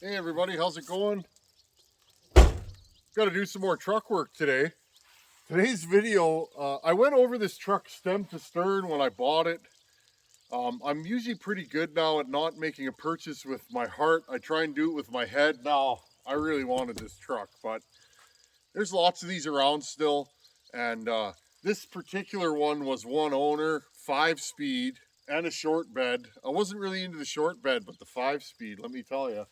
Hey everybody, how's it going? Got to do some more truck work today. Today's video, I went over this truck stem to stern when I bought it. I'm usually pretty good now at not making a purchase with my heart. I try and do it with my head. Now, I really wanted this truck, but there's lots of these around still. And this particular one was one owner, 5-speed, and a short bed. I wasn't really into the short bed, but the 5-speed, let me tell you.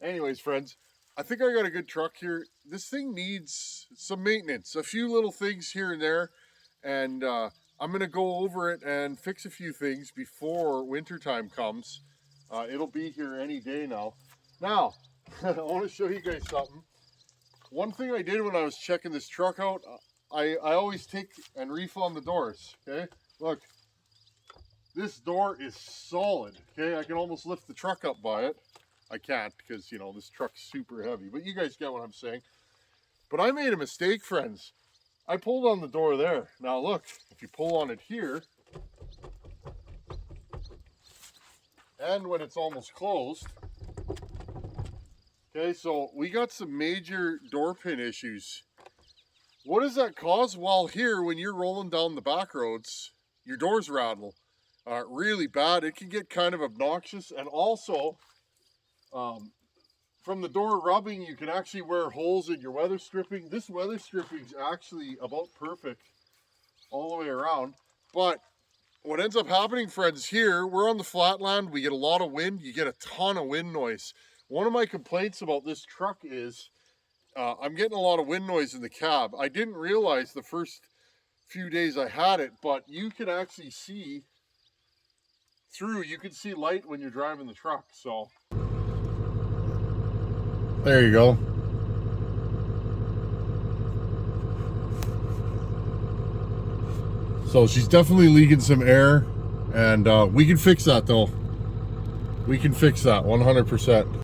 Anyways, friends, I think I got a good truck here. This thing needs some maintenance, a few little things here and there, and I'm going to go over it and fix a few things before wintertime comes. It'll be here any day now. Now, I want to show you guys something. One thing I did when I was checking this truck out, I always take and reef on the doors, okay? Look, this door is solid, okay? I can almost lift the truck up by it. I can't because, you know, this truck's super heavy, but you guys get what I'm saying. But I made a mistake, friends. I pulled on the door there. Now look, if you pull on it here, and when it's almost closed, okay, so we got some major door pin issues. What does that cause? Well, here, when you're rolling down the back roads, your doors rattle really bad. It can get kind of obnoxious, and also, from the door rubbing, you can actually wear holes in your weather stripping. This weather stripping is actually about perfect all the way around. But what ends up happening, friends, here, we're on the flatland. We get a lot of wind. You get a ton of wind noise. One of my complaints about this truck is I'm getting a lot of wind noise in the cab. I didn't realize the first few days I had it, but you can actually see through. You can see light when you're driving the truck, so... There you go. So she's definitely leaking some air, and we can fix that though. We can fix that 100%.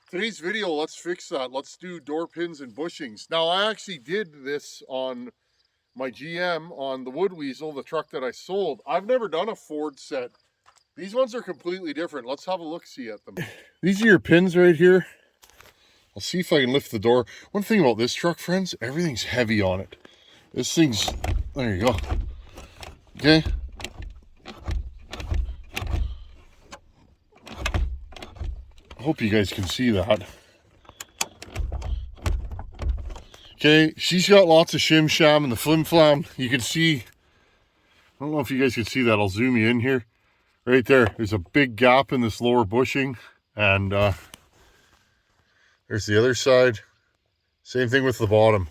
Today's video, let's fix that. Let's do door pins and bushings. Now I actually did this on my GM on the Wood Weasel, the truck that I sold. I've never done a Ford set. These ones are completely different. Let's have a look-see at them. These are your pins right here. I'll see if I can lift the door. One thing about this truck, friends, everything's heavy on it. This thing's, there you go. Okay. I hope you guys can see that. Okay, she's got lots of shim sham and the flim flam. You can see, I don't know if you guys can see that. I'll zoom you in here. Right there, there's a big gap in this lower bushing, and there's the other side. Same thing with the bottom.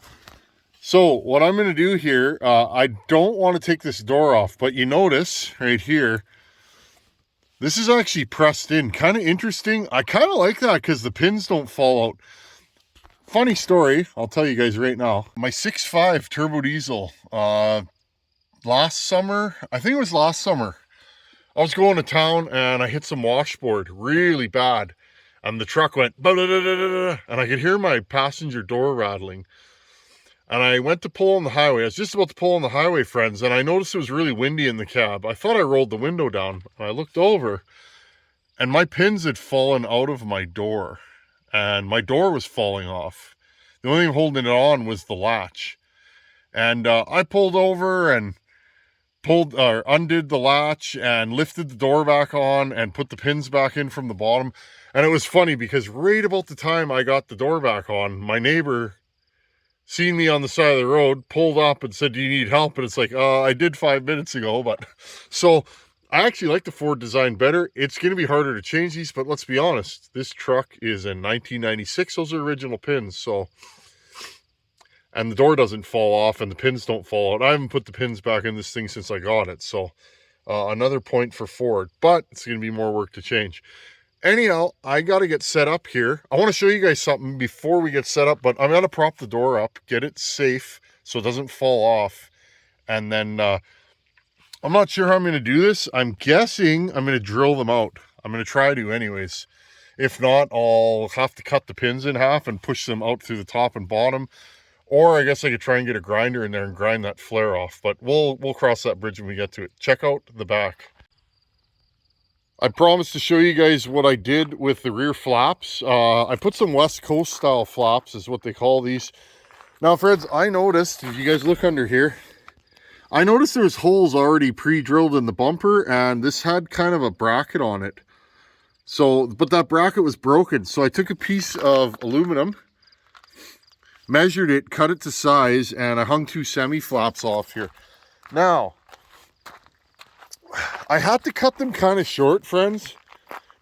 So what I'm going to do here, I don't want to take this door off, but you notice right here, this is actually pressed in. Kind of interesting. I kind of like that because the pins don't fall out. Funny story, I'll tell you guys right now. My 6.5 turbo diesel, last summer, I think it was last summer, I was going to town and I hit some washboard really bad. And the truck went, and I could hear my passenger door rattling. And I went to pull on the highway. I was just about to pull on the highway, friends, and I noticed it was really windy in the cab. I thought I rolled the window down. And I looked over, and my pins had fallen out of my door. And my door was falling off. The only thing holding it on was the latch. And I pulled over and undid the latch and lifted the door back on and put the pins back in from the bottom. And it was funny because right about the time I got the door back on, my neighbor seen me on the side of the road, pulled up and said, "Do you need help?" And it's like, I did 5 minutes ago. But so I actually like the Ford design better. It's going to be harder to change these, but let's be honest, this truck is in 1996. Those are original pins. So, and the door doesn't fall off and the pins don't fall out. I haven't put the pins back in this thing since I got it. So another point for Ford, but it's going to be more work to change. Anyhow, I got to get set up here. I want to show you guys something before we get set up, but I'm going to prop the door up, get it safe so it doesn't fall off. And then I'm not sure how I'm going to do this. I'm guessing I'm going to drill them out. I'm going to try to anyways. If not, I'll have to cut the pins in half and push them out through the top and bottom. Or I guess I could try and get a grinder in there and grind that flare off. But we'll cross that bridge when we get to it. Check out the back. I promised to show you guys what I did with the rear flaps. I put some West Coast style flaps is what they call these. Now friends, I noticed, if you guys look under here, I noticed there was holes already pre-drilled in the bumper, and this had kind of a bracket on it. So, but that bracket was broken. So I took a piece of aluminum, measured it, cut it to size, and I hung 2 semi flaps off here. Now, I had to cut them kind of short, friends.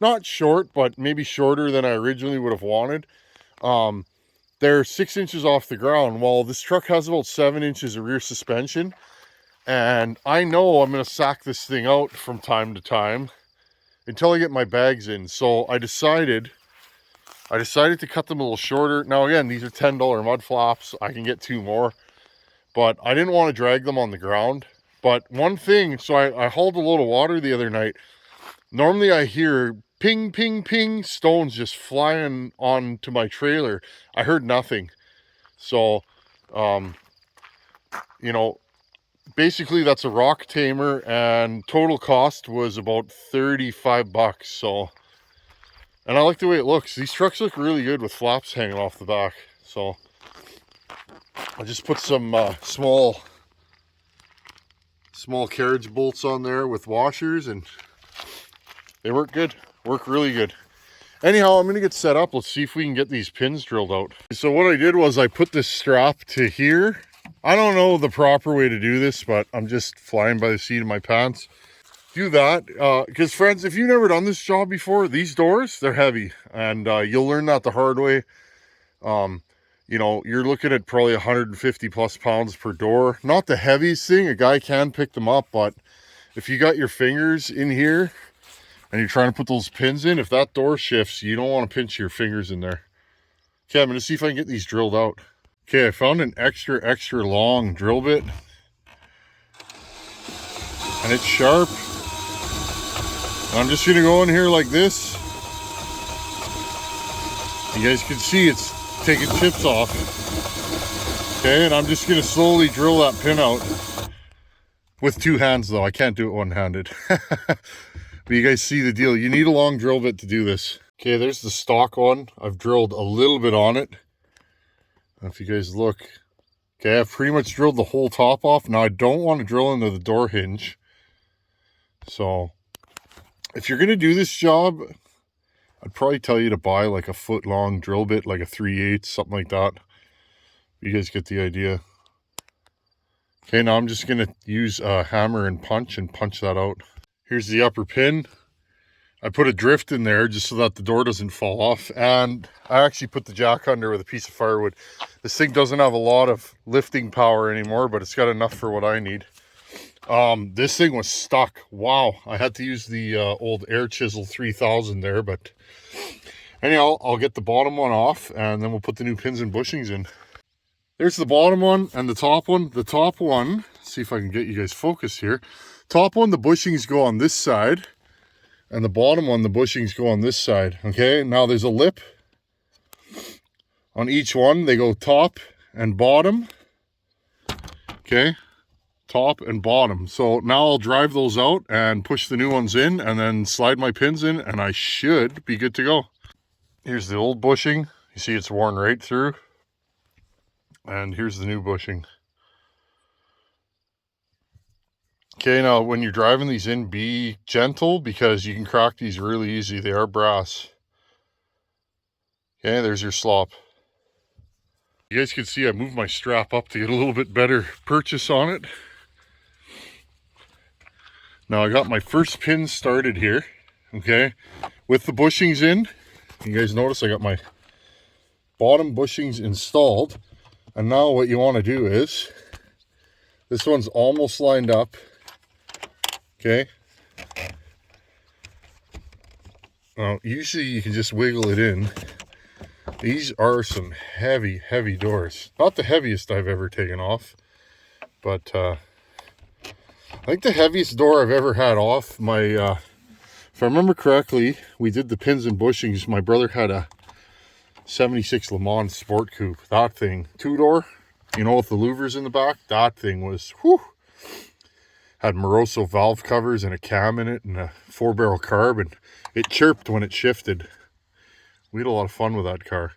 Not short, but maybe shorter than I originally would have wanted. They're 6 inches off the ground. Well, this truck has about 7 inches of rear suspension. And I know I'm going to sack this thing out from time to time until I get my bags in. So I decided to cut them a little shorter. Now again, these are $10 mud flaps. I can get 2 more, but I didn't want to drag them on the ground. But one thing, so I hauled a load of water the other night. Normally I hear ping, ping, ping, stones just flying onto my trailer. I heard nothing. So, you know, basically that's a rock tamer, and total cost was about 35 bucks. So, and I like the way it looks. These trucks look really good with flaps hanging off the back. So I just put some small carriage bolts on there with washers, and they work good, work really good. Anyhow, I'm gonna get set up. Let's see if we can get these pins drilled out. So what I did was I put this strap to here. I don't know the proper way to do this, but I'm just flying by the seat of my pants. Do that, because friends, if you've never done this job before, these doors, they're heavy, and you'll learn that the hard way. You know, you're looking at probably 150 plus pounds per door. Not the heaviest thing, a guy can pick them up, but if you got your fingers in here and you're trying to put those pins in, if that door shifts, you don't want to pinch your fingers in there. Okay, I'm going to see if I can get these drilled out. Okay, I found an extra long drill bit, and it's sharp. I'm just going to go in here like this. You guys can see it's taking chips off. Okay, and I'm just going to slowly drill that pin out with 2 hands though. I can't do it one-handed. But you guys see the deal. You need a long drill bit to do this. Okay, there's the stock one. I've drilled a little bit on it. If you guys look. Okay, I've pretty much drilled the whole top off. Now I don't want to drill into the door hinge. So if you're going to do this job, I'd probably tell you to buy like a 1-foot-long drill bit, like a 3/8, something like that. You guys get the idea. Okay, now I'm just going to use a hammer and punch that out. Here's the upper pin. I put a drift in there just so that the door doesn't fall off. And I actually put the jack under with a piece of firewood. This thing doesn't have a lot of lifting power anymore, but it's got enough for what I need. This thing was stuck. Wow, I had to use the old Air Chisel 3000 there, but anyhow, I'll get the bottom one off, and then we'll put the new pins and bushings in. There's the bottom one and the top one. The top one, see if I can get you guys focused here. Top one, the bushings go on this side, and the bottom one, the bushings go on this side. Okay, now there's a lip on each one. They go top and bottom. Okay, top and bottom. So now I'll drive those out and push the new ones in, and then slide my pins in, and I should be good to go. Here's the old bushing. You see it's worn right through. And here's the new bushing. Okay, now when you're driving these in, be gentle because you can crack these really easy. They are brass. Okay, there's your slop. You guys can see I moved my strap up to get a little bit better purchase on it. Now I got my first pin started here, okay, with the bushings in. You guys notice I got my bottom bushings installed. And now what you want to do is, this one's almost lined up, okay. Now usually you can just wiggle it in. These are some heavy doors. Not the heaviest I've ever taken off, but I think the heaviest door I've ever had off, my, if I remember correctly, we did the pins and bushings. My brother had a 76 Le Mans Sport Coupe. That thing, 2-door, you know, with the louvers in the back, that thing was, whew. Had Moroso valve covers and a cam in it and a 4-barrel carb, and it chirped when it shifted. We had a lot of fun with that car.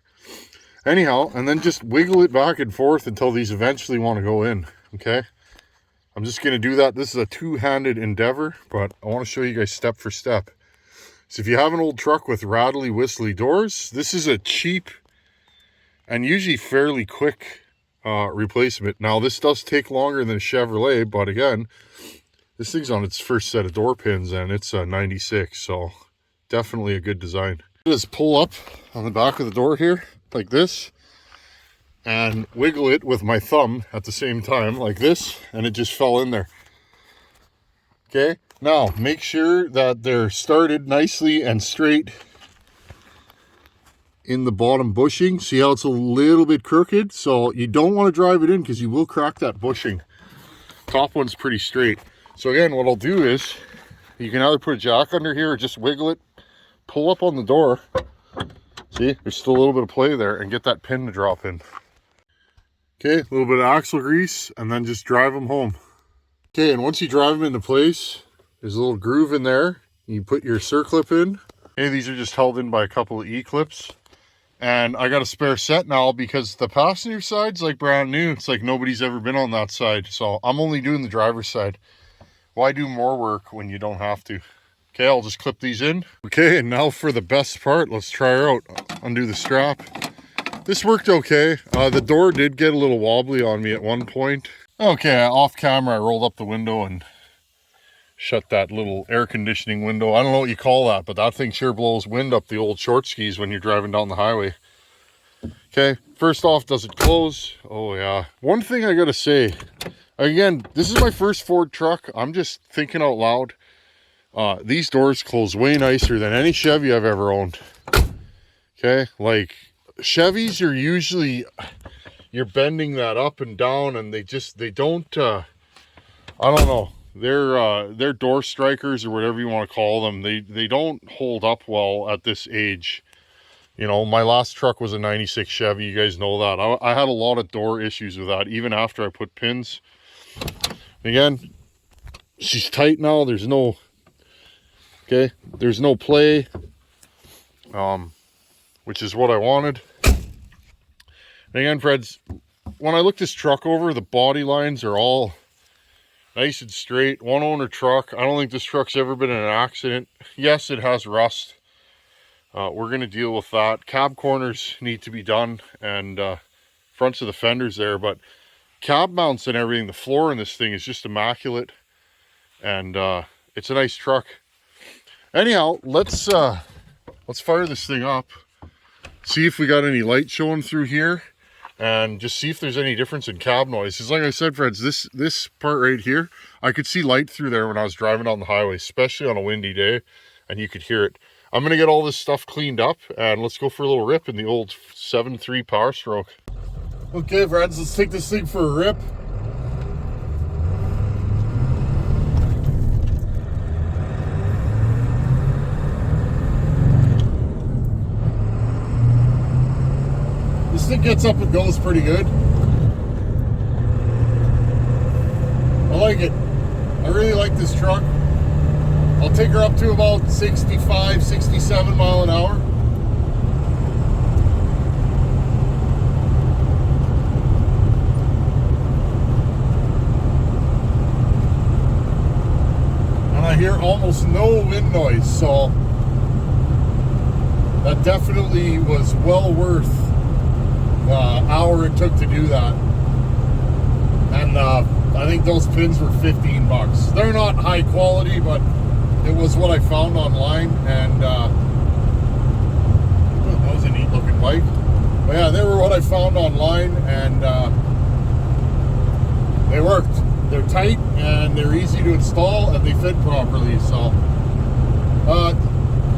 Anyhow, and then just wiggle it back and forth until these eventually want to go in, okay? I'm just going to do that. This is a two-handed endeavor, but I want to show you guys step for step. So if you have an old truck with rattly, whistly doors, this is a cheap and usually fairly quick replacement. Now, this does take longer than a Chevrolet, but again, this thing's on its first set of door pins, and it's a 96, so definitely a good design. Just pull up on the back of the door here, like this, and wiggle it with my thumb at the same time, like this, and it just fell in there. Okay, now make sure that they're started nicely and straight in the bottom bushing. See how it's a little bit crooked? So you don't want to drive it in because you will crack that bushing. Top one's pretty straight. So again, what I'll do is you can either put a jack under here or just wiggle it, pull up on the door. See, there's still a little bit of play there, and get that pin to drop in. Okay, a little bit of axle grease, and then just drive them home. Okay, and once you drive them into place, there's a little groove in there. You put your circlip in. Okay, these are just held in by a couple of E-clips. And I got a spare set now because the passenger side's like brand new. It's like nobody's ever been on that side. So I'm only doing the driver's side. Why do more work when you don't have to? Okay, I'll just clip these in. Okay, and now for the best part. Let's try her out. Undo the strap. This worked okay. The door did get a little wobbly on me at one point. Okay, off camera, I rolled up the window and shut that little air conditioning window. I don't know what you call that, but that thing sure blows wind up the old short skis when you're driving down the highway. Okay, first off, does it close? Oh yeah. One thing I gotta say, again, this is my first Ford truck. I'm just thinking out loud. These doors close way nicer than any Chevy I've ever owned. Okay, like Chevys are usually, you're bending that up and down, and they don't, I don't know. They're door strikers or whatever you want to call them. They don't hold up well at this age. You know, my last truck was a 96 Chevy. You guys know that. I had a lot of door issues with that, even after I put pins. Again, she's tight now. There's no play, which is what I wanted. And again, friends, when I look this truck over, the body lines are all nice and straight. One owner truck. I don't think this truck's ever been in an accident. Yes, it has rust. We're going to deal with that. Cab corners need to be done, and fronts of the fenders there, but cab mounts and everything, the floor in this thing is just immaculate, and it's a nice truck. Anyhow, let's fire this thing up, see if we got any light showing through here, and just see if there's any difference in cab noise. Because like I said, friends, this part right here, I could see light through there when I was driving down the highway, especially on a windy day, and you could hear it. I'm going to get all this stuff cleaned up, and let's go for a little rip in the old 7.3 Power Stroke. Okay, friends, let's take this thing for a rip. This thing gets up and goes pretty good. I like it. I really like this truck. I'll take her up to about 65, 67 mile an hour. And I hear almost no wind noise, so that definitely was well worth the hour it took to do that. And I think those pins were 15 bucks. They're not high quality, but it was what I found online, and that was a neat looking bike. But yeah, they were what I found online, and they worked. They're tight, and they're easy to install, and they fit properly. So I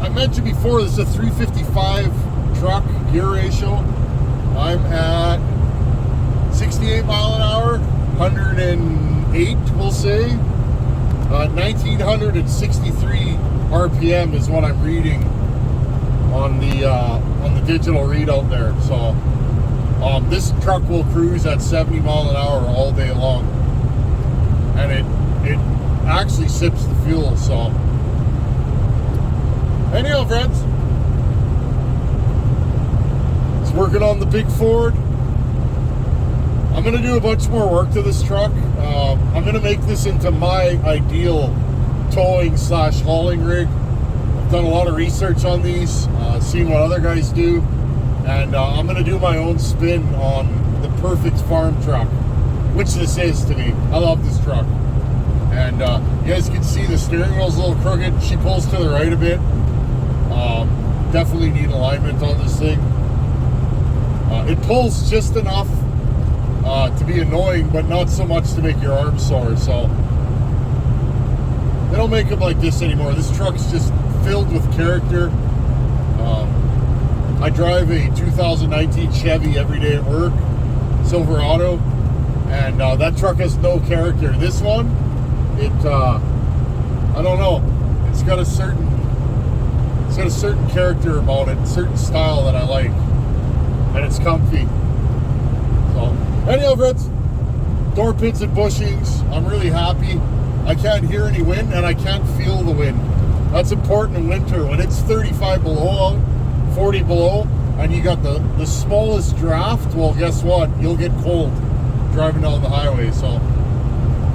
mentioned before, this is a 355 truck gear ratio. I'm at 68 mile an hour, 108 we'll say. 1963 RPM is what I'm reading on the digital readout there. So this truck will cruise at 70 mile an hour all day long, and actually sips the fuel. So anyhow, friends, it's working on the big Ford. I'm gonna do a bunch more work to this truck. I'm gonna make this into my ideal towing / hauling rig. I've done a lot of research on these, seen what other guys do, and I'm gonna do my own spin on the perfect farm truck, which this is to me. I love this truck. And you guys can see the steering wheel's a little crooked. She pulls to the right a bit. Definitely need alignment on this thing. It pulls just enough to be annoying, but not so much to make your arms sore. So they don't make them like this anymore. This truck's just filled with character. I drive a 2019 Chevy every day at work, Silverado, and that truck has no character. This one, I don't know. It's got a certain character about it, certain style that I like, and it's comfy. So anyhow, friends, door pits and bushings, I'm really happy. I can't hear any wind and I can't feel the wind. That's important in winter when it's 35 below out, 40 below, and you got the smallest draft. Well, guess what? You'll get cold driving down the highway. So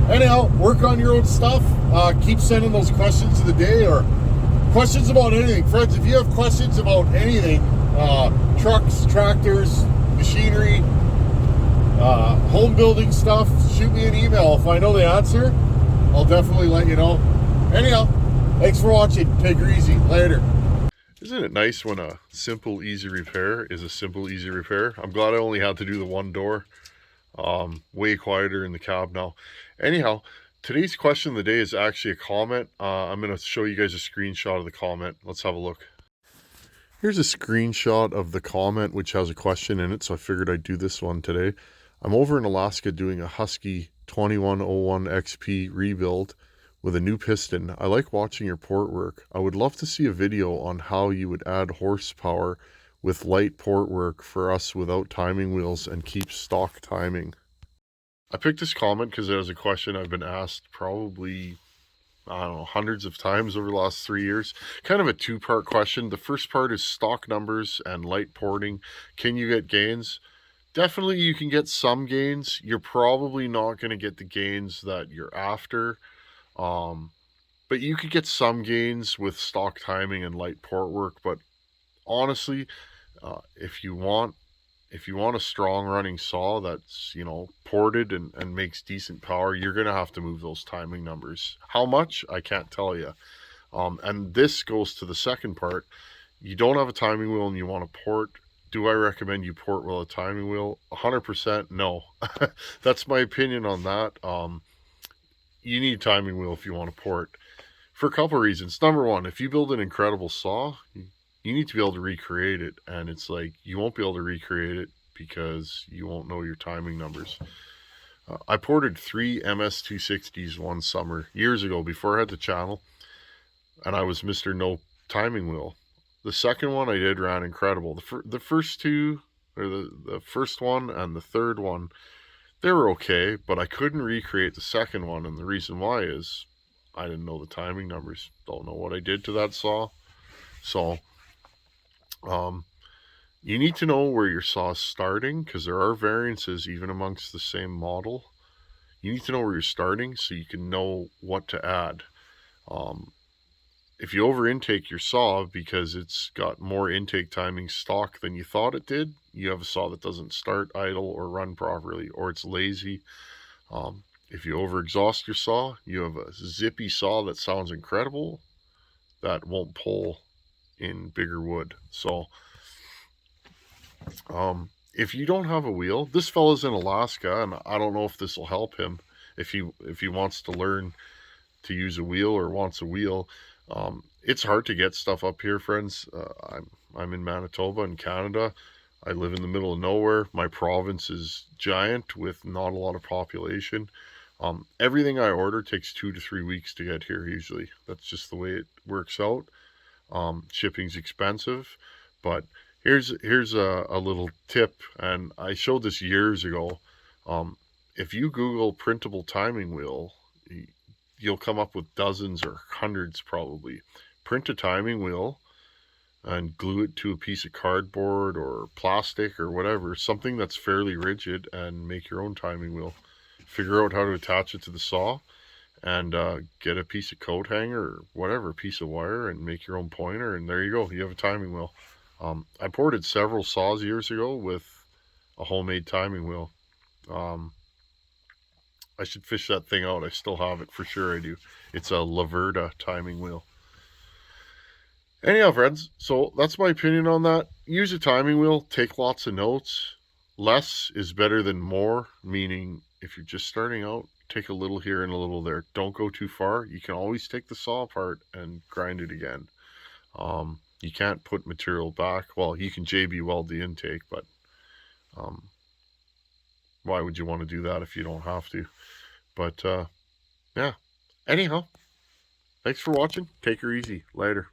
anyhow, work on your own stuff. Keep sending those questions of the day or questions about anything. Friends, if you have questions about anything, trucks, tractors, machinery, home building stuff, shoot me an email. If I know the answer, I'll definitely let you know. Anyhow, thanks for watching. Take her easy. Later. Isn't it nice when a simple, easy repair is a simple, easy repair? I'm glad I only had to do the one door. Way quieter in the cab now. Anyhow, today's question of the day is actually a comment. I'm going to show you guys a screenshot of the comment. Let's have a look. Here's a screenshot of the comment, which has a question in it, so I figured I'd do this one today. I'm over in Alaska doing a Husky 2101 XP rebuild with a new piston. I like watching your port work. I would love to see a video on how you would add horsepower with light port work for us without timing wheels and keep stock timing. I picked this comment because it was a question I've been asked probably, I don't know, hundreds of times over the last 3 years. Kind of a two-part question. The first part is stock numbers and light porting. Can you get gains? Definitely you can get some gains. You're probably not going to get the gains that you're after. But you could get some gains with stock timing and light port work. But honestly, if you want a strong running saw that's, ported and makes decent power, you're going to have to move those timing numbers. How much? I can't tell you. And this goes to the second part. You don't have a timing wheel and you want to port. Do I recommend you port with a timing wheel? 100% no. That's my opinion on that. You need a timing wheel if you want to port for a couple of reasons. Number one, if you build an incredible saw, you need to be able to recreate it, and it's like you won't be able to recreate it because you won't know your timing numbers. I ported 3 MS260s one summer years ago before I had the channel, and I was Mr. No Timing Wheel. The second one I did ran incredible. The first two, or the first one and the third one, they were okay, but I couldn't recreate the second one, and the reason why is I didn't know the timing numbers. Don't know what I did to that saw. So you need to know where your saw is starting, because there are variances even amongst the same model. You need to know where you're starting so you can know what to add. If you over intake your saw because it's got more intake timing stock than you thought it did, you have a saw that doesn't start, idle, or run properly, or it's lazy. If you over exhaust your saw, you have a zippy saw that sounds incredible that won't pull in bigger wood. So if you don't have a wheel, this fella's in Alaska, and I don't know if this will help him if he wants to learn to use a wheel or wants a wheel. It's hard to get stuff up here, friends. I'm in Manitoba in Canada. I live in the middle of nowhere. My province is giant with not a lot of population. Everything I order takes 2 to 3 weeks to get here usually. That's just the way it works out. Shipping's expensive, but here's a little tip, and I showed this years ago. If you Google printable timing wheel, you'll come up with dozens or hundreds probably. Print a timing wheel and glue it to a piece of cardboard or plastic or whatever, something that's fairly rigid, and make your own timing wheel. Figure out how to attach it to the saw, and get a piece of coat hanger or whatever, piece of wire, and make your own pointer, and there you go. You have a timing wheel. I ported several saws years ago with a homemade timing wheel. I should fish that thing out. I still have it, for sure I do. It's a Laverda timing wheel. Anyhow, friends, so that's my opinion on that. Use a timing wheel, take lots of notes. Less is better than more, meaning if you're just starting out, take a little here and a little there. Don't go too far. You can always take the saw apart and grind it again. You can't put material back. Well, you can JB weld the intake, but why would you want to do that if you don't have to? But yeah. Anyhow, thanks for watching. Take her easy. Later.